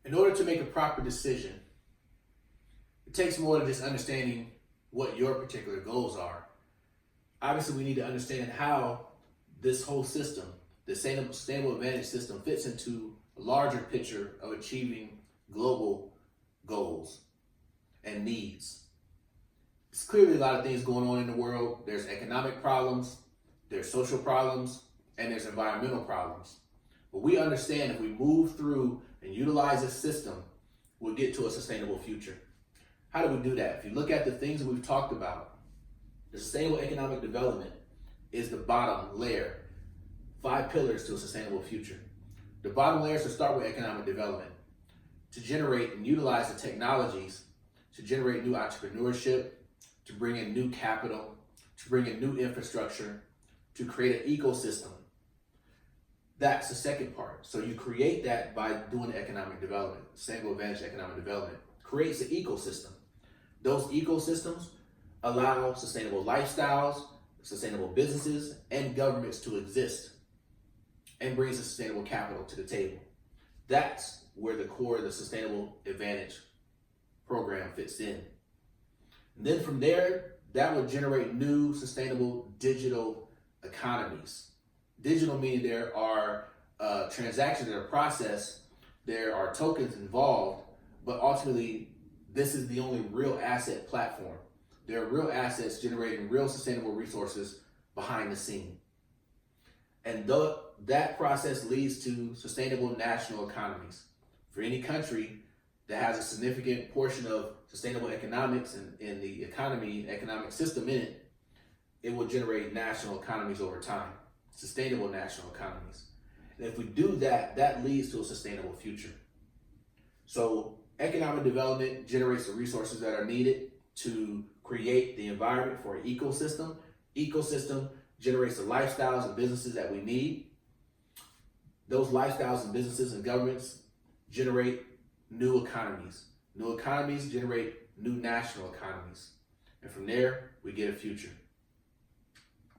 In order to make a proper decision, it takes more than just understanding what your particular goals are. Obviously, we need to understand how this whole system, the Sustainable Advantage system, fits into a larger picture of achieving global goals and needs. There's clearly a lot of things going on in the world. There's economic problems, there's social problems, and there's environmental problems. But we understand if we move through and utilize this system, we'll get to a sustainable future. How do we do that? If you look at the things that we've talked about, the sustainable economic development is the bottom layer. 5 pillars to a sustainable future. The bottom layer is to start with economic development, to generate and utilize the technologies, to generate new entrepreneurship, to bring in new capital, to bring in new infrastructure, to create an ecosystem. That's the second part. So you create that by doing economic development. Sustainable Advantage economic development creates an ecosystem. Those ecosystems allow sustainable lifestyles, sustainable businesses, and governments to exist, and brings a sustainable capital to the table. That's where the core of the Sustainable Advantage program fits in. And then from there, that will generate new sustainable digital economies. Digital meaning there are transactions that are processed, there are tokens involved, but ultimately, this is the only real asset platform. There are real assets generating real sustainable resources behind the scene. And that process leads to sustainable national economies. For any country that has a significant portion of sustainable economics and the economy, economic system in it, it will generate national economies over time, sustainable national economies. And if we do that, that leads to a sustainable future. So economic development generates the resources that are needed to create the environment for an ecosystem. Ecosystem generates the lifestyles and businesses that we need. Those lifestyles and businesses and governments generate new economies. New economies generate new national economies. And from there, we get a future.